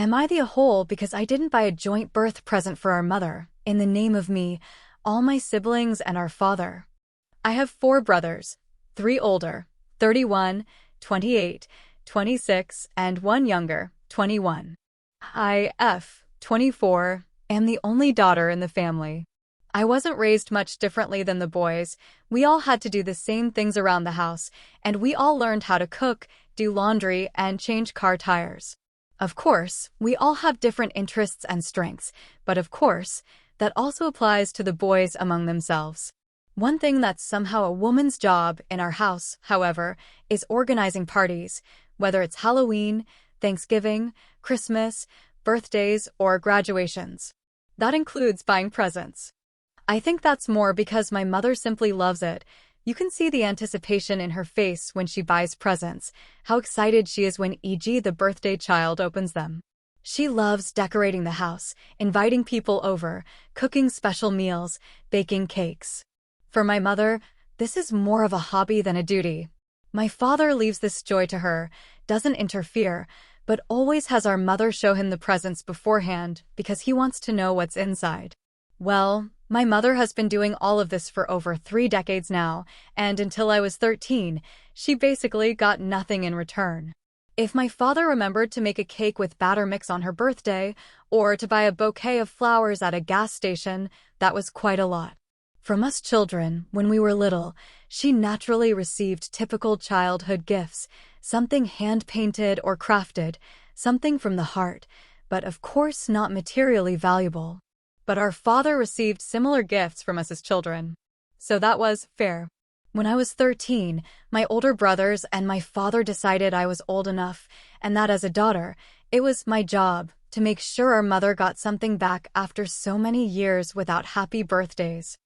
Am I the a-hole because I didn't buy a joint birth present for our mother, in the name of me, all my siblings and our father? I have 4 brothers, 3 older, 31, 28, 26, and 1 younger, 21. I, 24, am the only daughter in the family. I wasn't raised much differently than the boys. We all had to do the same things around the house, and we all learned how to cook, do laundry, and change car tires. Of course, we all have different interests and strengths, but of course, that also applies to the boys among themselves. One thing that's somehow a woman's job in our house, however, is organizing parties, whether it's Halloween, Thanksgiving, Christmas, birthdays, or graduations. That includes buying presents. I think that's more because my mother simply loves it. You can see the anticipation in her face when she buys presents, how excited she is when e.g. the birthday child opens them. She loves decorating the house, inviting people over, cooking special meals, baking cakes. For my mother, this is more of a hobby than a duty. My father leaves this joy to her, doesn't interfere, but always has our mother show him the presents beforehand because he wants to know what's inside. Well, my mother has been doing all of this for over 3 decades now, and until I was 13, she basically got nothing in return. If my father remembered to make a cake with batter mix on her birthday, or to buy a bouquet of flowers at a gas station, that was quite a lot. From us children, when we were little, she naturally received typical childhood gifts, something hand-painted or crafted, something from the heart, but of course not materially valuable. But our father received similar gifts from us as children. So that was fair. When I was 13, my older brothers and my father decided I was old enough, and that as a daughter, it was my job to make sure our mother got something back after so many years without happy birthdays.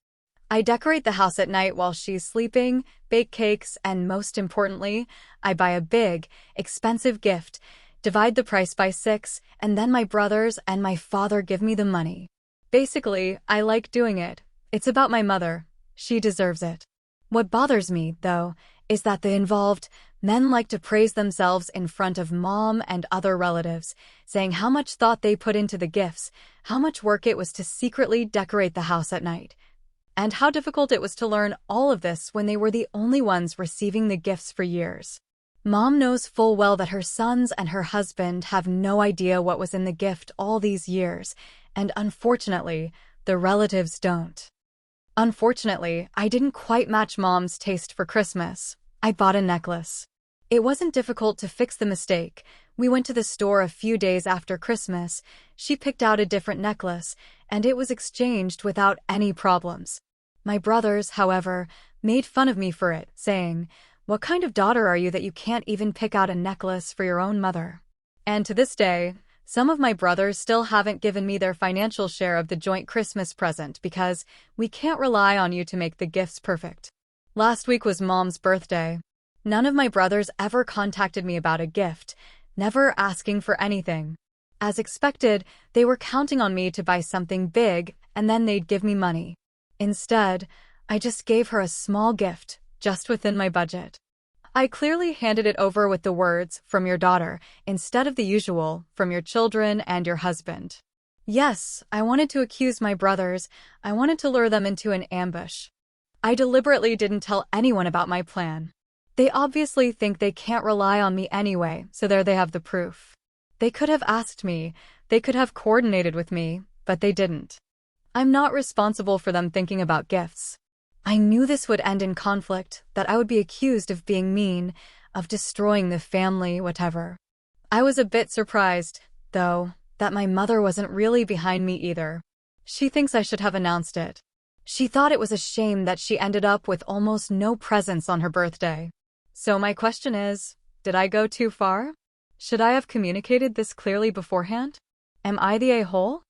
I decorate the house at night while she's sleeping, bake cakes, and most importantly, I buy a big, expensive gift, divide the price by 6, and then my brothers and my father give me the money. Basically, I like doing it. It's about my mother. She deserves it. What bothers me, though, is that the involved men like to praise themselves in front of mom and other relatives, saying how much thought they put into the gifts, how much work it was to secretly decorate the house at night, and how difficult it was to learn all of this when they were the only ones receiving the gifts for years. Mom knows full well that her sons and her husband have no idea what was in the gift all these years, and unfortunately, the relatives don't. Unfortunately, I didn't quite match Mom's taste for Christmas. I bought a necklace. It wasn't difficult to fix the mistake. We went to the store a few days after Christmas. She picked out a different necklace, and it was exchanged without any problems. My brothers, however, made fun of me for it, saying, "What kind of daughter are you that you can't even pick out a necklace for your own mother?" And to this day, some of my brothers still haven't given me their financial share of the joint Christmas present because we can't rely on you to make the gifts perfect. Last week was Mom's birthday. None of my brothers ever contacted me about a gift, never asking for anything. As expected, they were counting on me to buy something big and then they'd give me money. Instead, I just gave her a small gift, just within my budget. I clearly handed it over with the words, "from your daughter," instead of the usual, "from your children and your husband." Yes, I wanted to accuse my brothers. I wanted to lure them into an ambush. I deliberately didn't tell anyone about my plan. They obviously think they can't rely on me anyway, so there they have the proof. They could have asked me, they could have coordinated with me, but they didn't. I'm not responsible for them thinking about gifts. I knew this would end in conflict, that I would be accused of being mean, of destroying the family, whatever. I was a bit surprised, though, that my mother wasn't really behind me either. She thinks I should have announced it. She thought it was a shame that she ended up with almost no presents on her birthday. So my question is, did I go too far? Should I have communicated this clearly beforehand? Am I the a-hole?